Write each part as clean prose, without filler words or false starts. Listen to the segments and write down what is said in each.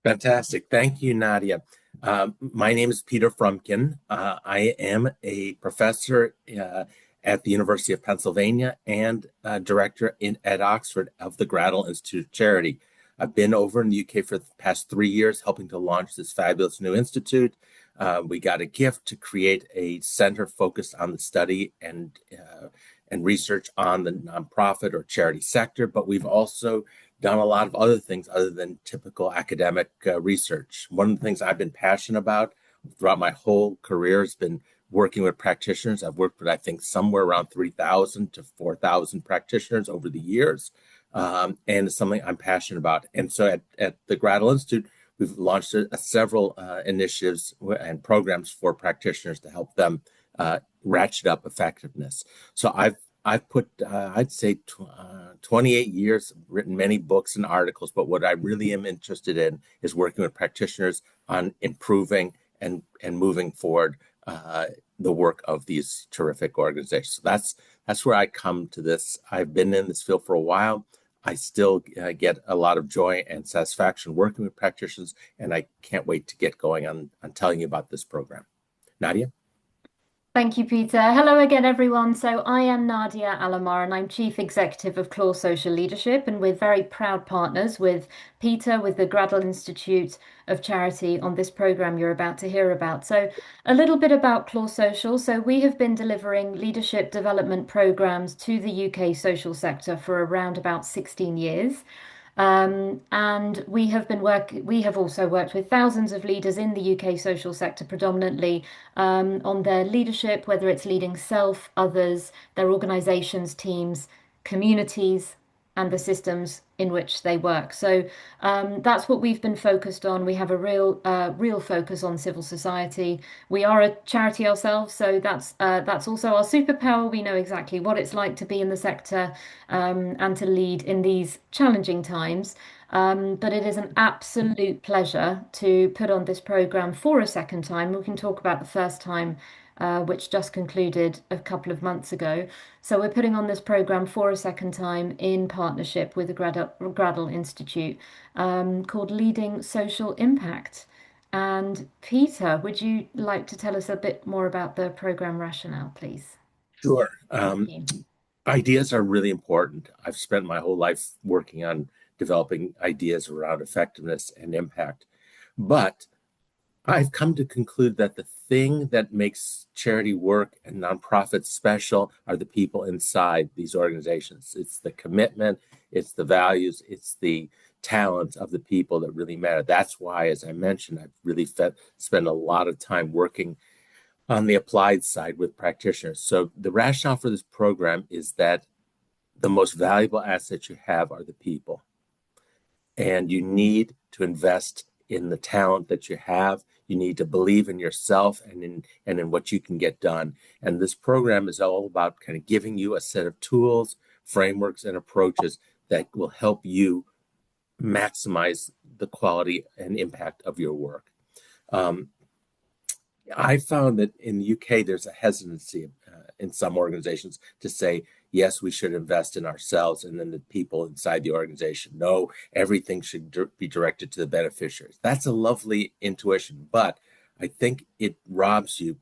Fantastic. Thank you, Nadia. My name is Peter Frumkin. I am a professor at the University of Pennsylvania and director at Oxford of the Grattle Institute of Charity. I've been over in the UK for the past 3 years helping to launch this fabulous new institute. We got a gift to create a center focused on the study and research on the nonprofit or charity sector, but we've also done a lot of other things other than typical academic research. One of the things I've been passionate about throughout my whole career has been working with practitioners. I've worked with, I think, somewhere around 3,000 to 4,000 practitioners over the years. And it's something I'm passionate about. And so at the Grattle Institute, we've launched several initiatives and programs for practitioners to help them ratchet up effectiveness. So I've put, I'd say, 28 years, written many books and articles, but what I really am interested in is working with practitioners on improving and moving forward the work of these terrific organizations. So that's where I come to this. I've been in this field for a while. I still get a lot of joy and satisfaction working with practitioners, and I can't wait to get going on telling you about this program. Nadia? Thank you, Peter. Hello again, everyone. So I am Nadia Alamar, and I'm Chief Executive of Claw Social Leadership, and we're very proud partners with Peter, with the Gradle Institute of Charity on this program you're about to hear about. So a little bit about Claw Social. So we have been delivering leadership development programs to the UK social sector for around about 16 years. And we have also worked with thousands of leaders in the UK social sector, predominantly on their leadership, whether it's leading self, others, their organizations, teams, communities, and the systems in which they work. So that's what we've been focused on. We have a real focus on civil society. We are a charity ourselves, so that's also our superpower. We know exactly what it's like to be in the sector and to lead in these challenging times. But it is an absolute pleasure to put on this program for a second time. We can talk about the first time, which just concluded a couple of months ago. So we're putting on this program for a second time in partnership with the Gradle Institute, called Leading Social Impact. And Peter, would you like to tell us a bit more about the program rationale, please? Sure. Thank you. Ideas are really important. I've spent my whole life working on developing ideas around effectiveness and impact. But I've come to conclude that the thing that makes charity work and nonprofits special are the people inside these organizations. It's the commitment, it's the values, it's the talent of the people that really matter. That's why, as I mentioned, I've really spent a lot of time working on the applied side with practitioners. So the rationale for this program is that the most valuable assets you have are the people. And you need to invest in the talent that you have. You need to believe in yourself and in what you can get done. And this program is all about kind of giving you a set of tools, frameworks, and approaches that will help you maximize the quality and impact of your work. I found that in the UK, there's a hesitancy in some organizations to say, yes, we should invest in ourselves and then the people inside the organization. No, everything should be directed to the beneficiaries. That's a lovely intuition, but I think it robs you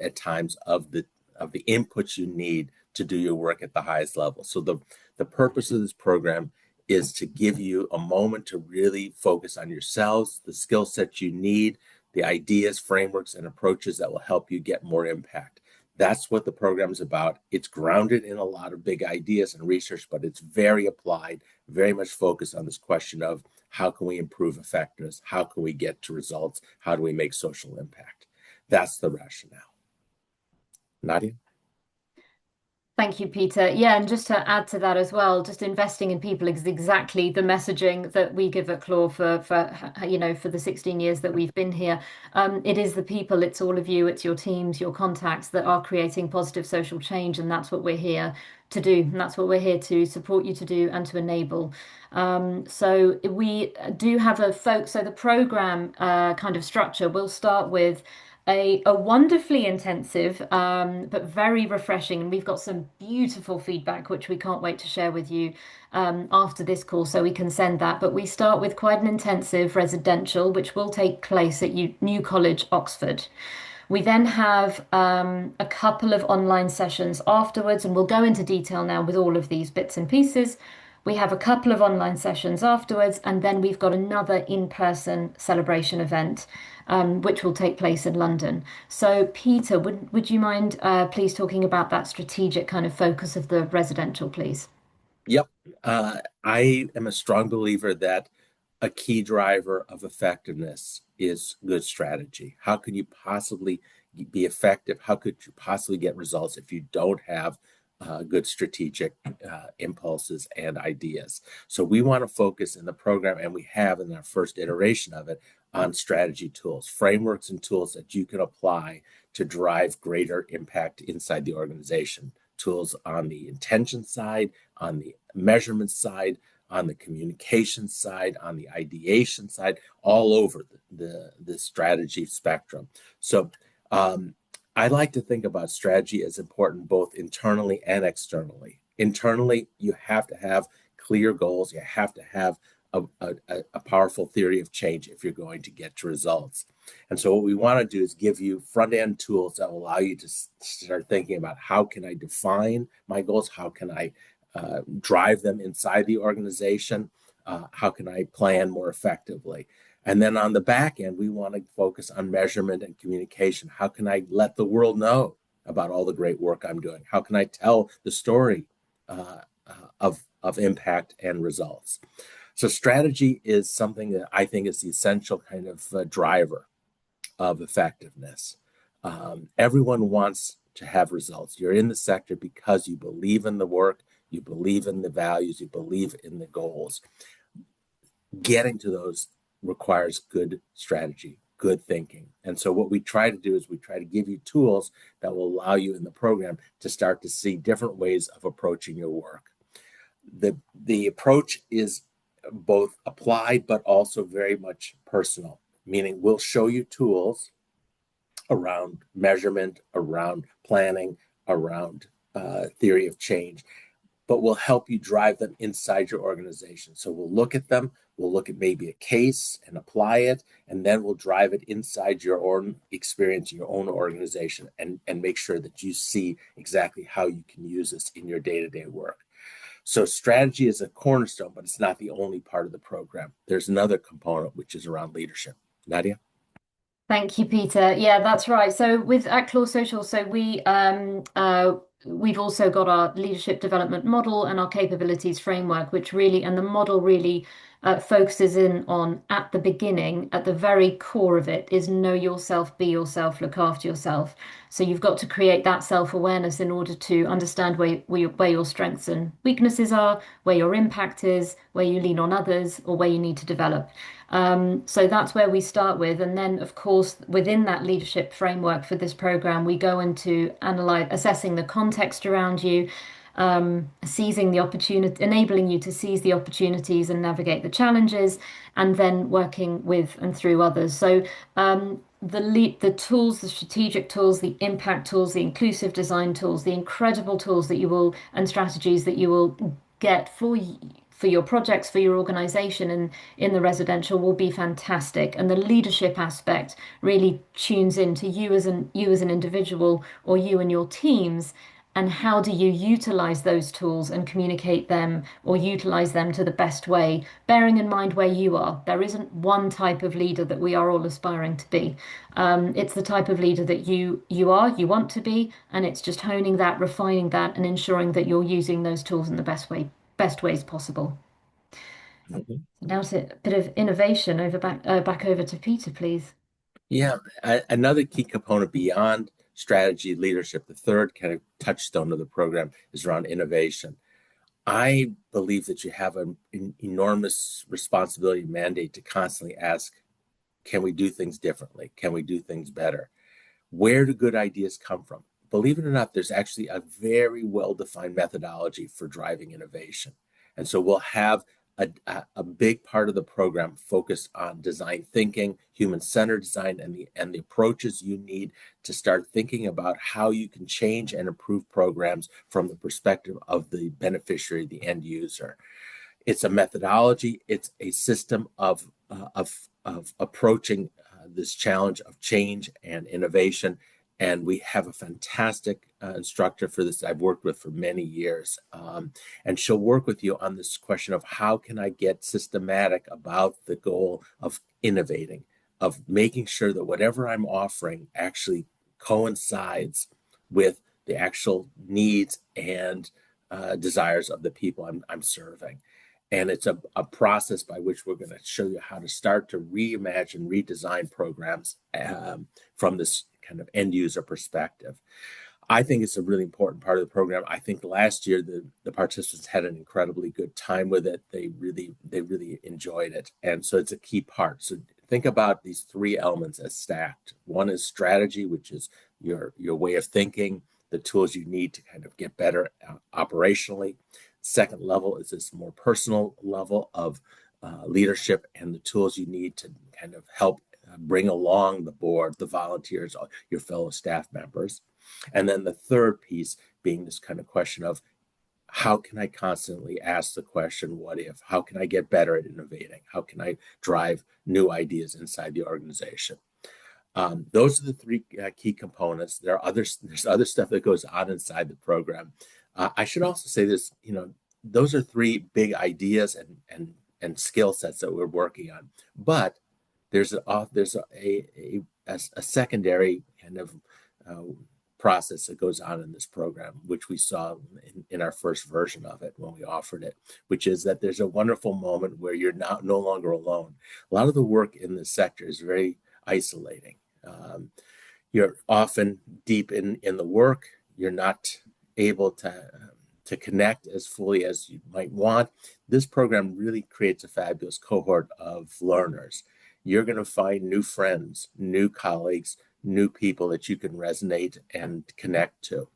at times of the inputs you need to do your work at the highest level. So the purpose of this program is to give you a moment to really focus on yourselves, the skill sets you need, the ideas, frameworks, and approaches that will help you get more impact. That's what the program is about. It's grounded in a lot of big ideas and research, but it's very applied, very much focused on this question of how can we improve effectiveness? How can we get to results? How do we make social impact? That's the rationale. Nadia? Thank you, Peter. Yeah, and just to add to that as well, just investing in people is exactly the messaging that we give at Claw for the 16 years that we've been here. It is the people, it's all of you, it's your teams, your contacts that are creating positive social change, and that's what we're here to do. And that's what we're here to support you to do and to enable. So we do have so the program kind of structure will start with a wonderfully intensive, but very refreshing. And we've got some beautiful feedback, which we can't wait to share with you after this call, so we can send that. But we start with quite an intensive residential, which will take place at New College, Oxford. We then have a couple of online sessions afterwards, and we'll go into detail now with all of these bits and pieces. We have a couple of online sessions afterwards, and then we've got another in-person celebration event, which will take place in London. So, Peter, would you mind please talking about that strategic kind of focus of the residential, please? Yep. I am a strong believer that a key driver of effectiveness is good strategy. How could you possibly be effective? How could you possibly get results if you don't have good strategic impulses and ideas? So we want to focus in the program, and we have in our first iteration of it, on strategy tools, frameworks and tools that you can apply to drive greater impact inside the organization. Tools on the intention side, on the measurement side, on the communication side, on the ideation side, all over the strategy spectrum. So I like to think about strategy as important both internally and externally. Internally, you have to have clear goals. You have to have a powerful theory of change if you're going to get to results. And so what we want to do is give you front-end tools that will allow you to start thinking about how can I define my goals? How can I drive them inside the organization? How can I plan more effectively? And then on the back end, we want to focus on measurement and communication. How can I let the world know about all the great work I'm doing? How can I tell the story of impact and results? So strategy is something that I think is the essential kind of driver of effectiveness. Everyone wants to have results. You're in the sector because you believe in the work, you believe in the values, you believe in the goals. Getting to those requires good strategy, good thinking. And so what we try to do is we try to give you tools that will allow you in the program to start to see different ways of approaching your work. The approach is both applied but also very much personal, meaning we'll show you tools around measurement, around planning, around theory of change, but we'll help you drive them inside your organization. So we'll look at them, we'll look at maybe a case and apply it, and then we'll drive it inside your own experience, your own organization, and make sure that you see exactly how you can use this in your day-to-day work. So strategy is a cornerstone, but it's not the only part of the program. There's another component, which is around leadership. Nadia? Thank you, Peter. Yeah, that's right. So with at Claw Social, so we've also got our leadership development model and our capabilities framework, which really, and the model really focuses in on at the beginning, at the very core of it is know yourself, be yourself, look after yourself. So you've got to create that self-awareness in order to understand where your strengths and weaknesses are, where your impact is, where you lean on others, or where you need to develop. So that's where we start with. And then, of course, within that leadership framework for this program, we go into assessing the context around you, seizing the opportunity, enabling you to seize the opportunities and navigate the challenges, and then working with and through others. So the tools, the strategic tools, the impact tools, the inclusive design tools, the incredible tools that you will and strategies that you will get for your projects, for your organization and in the residential will be fantastic. And the leadership aspect really tunes into you as an individual or you and your teams. And how do you utilize those tools and communicate them or utilize them to the best way, bearing in mind where you are? There isn't one type of leader that we are all aspiring to be. It's the type of leader that you want to be, and it's just honing that, refining that, and ensuring that you're using those tools in the best ways possible. Mhm. Now to a bit of innovation back over to Peter, please. Yeah, another key component beyond strategy leadership, the third kind of touchstone of the program is around innovation. I believe that you have an enormous responsibility and mandate to constantly ask, can we do things differently? Can we do things better? Where do good ideas come from? Believe it or not, there's actually a very well-defined methodology for driving innovation. And so we'll have a big part of the program focused on design thinking, human-centered design, and the approaches you need to start thinking about how you can change and improve programs from the perspective of the beneficiary, the end user. It's a methodology. It's a system of approaching this challenge of change and innovation. And we have a fantastic instructor for this I've worked with for many years. And she'll work with you on this question of how can I get systematic about the goal of innovating, of making sure that whatever I'm offering actually coincides with the actual needs and desires of the people I'm serving. And it's a process by which we're going to show you how to start to reimagine, redesign programs from this kind of end user perspective. I think it's a really important part of the program. I think last year the participants had an incredibly good time with it. They really enjoyed it. And so it's a key part. So think about these three elements as stacked. One is strategy, which is your way of thinking, the tools you need to kind of get better operationally. Second level is this more personal level of leadership and the tools you need to kind of help bring along the board, the volunteers, your fellow staff members. And then the third piece being this kind of question of how can I constantly ask the question, what if? How can I get better at innovating? How can I drive new ideas inside the organization? Those are the three key components. There's other stuff that goes on inside the program. I should also say this, those are three big ideas and skill sets that we're working on. But there's a secondary kind of process that goes on in this program, which we saw in our first version of it when we offered it, which is that there's a wonderful moment where you're no longer alone. A lot of the work in this sector is very isolating. You're often deep in the work. You're not able to connect as fully as you might want. This program really creates a fabulous cohort of learners. You're going to find new friends, new colleagues, new people that you can resonate and connect to.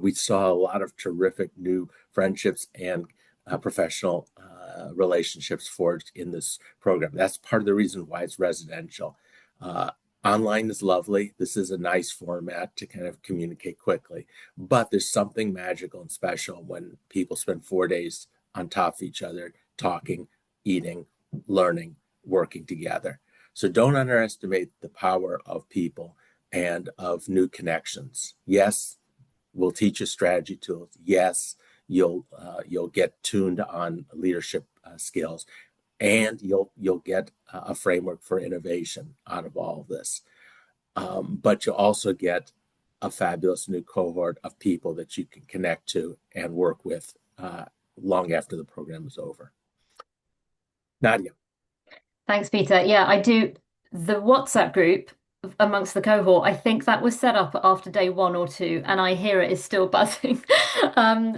We saw a lot of terrific new friendships and professional relationships forged in this program. That's part of the reason why it's residential. Online is lovely. This is a nice format to kind of communicate quickly, but there's something magical and special when people spend 4 days on top of each other, talking, eating, learning, working together. So don't underestimate the power of people and of new connections. Yes, we'll teach you strategy tools. Yes, you'll get tuned on leadership skills. And you'll get a framework for innovation out of all of this. But you'll also get a fabulous new cohort of people that you can connect to and work with long after the program is over. Nadia. Thanks, Peter. Yeah, I do. The WhatsApp group amongst the cohort, I think that was set up after day 1 or 2, and I hear it is still buzzing.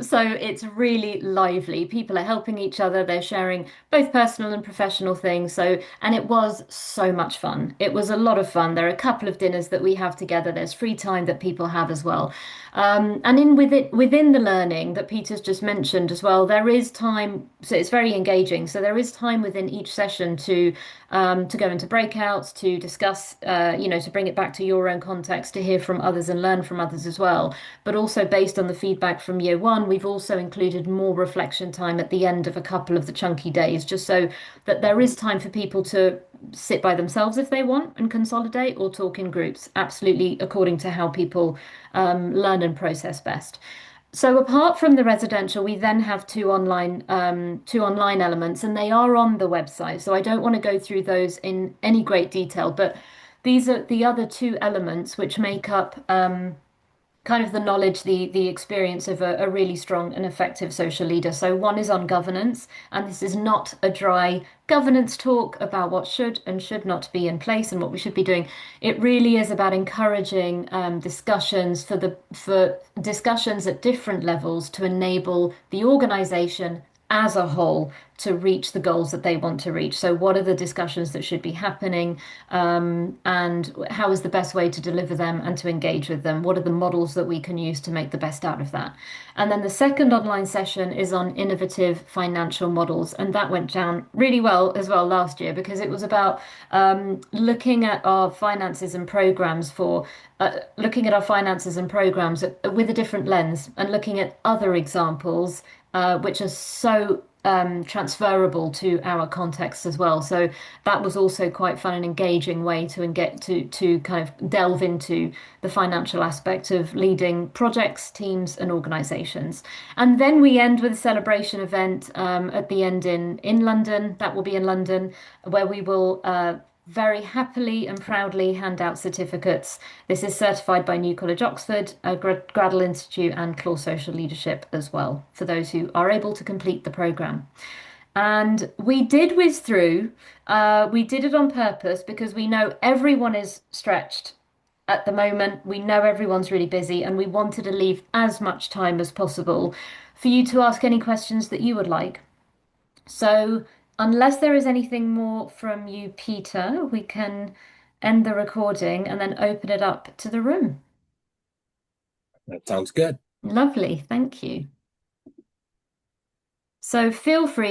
So it's really lively. People are helping each other. They're sharing both personal and professional things. And it was so much fun. It was a lot of fun. There are a couple of dinners that we have together. There's free time that people have as well. And within the learning that Peter's just mentioned as well, there is time. So it's very engaging. So there is time within each session to go into breakouts, to discuss, to bring it back to your own context, to hear from others and learn from others as well. But also based on the feedback from year one, we've also included more reflection time at the end of a couple of the chunky days, just so that there is time for people to sit by themselves if they want and consolidate, or talk in groups, absolutely according to how people learn and process best. So apart from the residential, we then have two online elements, and they are on the website. So I don't want to go through those in any great detail, but these are the other two elements which make up kind of the knowledge, the experience of a really strong and effective social leader. So one is on governance, and this is not a dry governance talk about what should and should not be in place and what we should be doing. It really is about encouraging discussions for discussions at different levels to enable the organization as a whole to reach the goals that they want to reach. So, what are the discussions that should be happening, and how is the best way to deliver them and to engage with them? What are the models that we can use to make the best out of that? And then the second online session is on innovative financial models, and that went down really well as well last year because it was about looking at our finances and programs for looking at our finances and programs with a different lens and looking at other examples which are so transferable to our context as well. So that was also quite fun and engaging way to get to kind of delve into the financial aspect of leading projects, teams, and organizations. And then we end with a celebration event at the end in London. That will be in London, where we will very happily and proudly hand out certificates. This is certified by New College Oxford, Gradle Institute, and Claw Social Leadership as well, for those who are able to complete the programme. And we did whiz through, we did it on purpose because we know everyone is stretched at the moment. We know everyone's really busy, and we wanted to leave as much time as possible for you to ask any questions that you would like. So, unless there is anything more from you, Peter, we can end the recording and then open it up to the room. That sounds good. Lovely, thank you. So, feel free.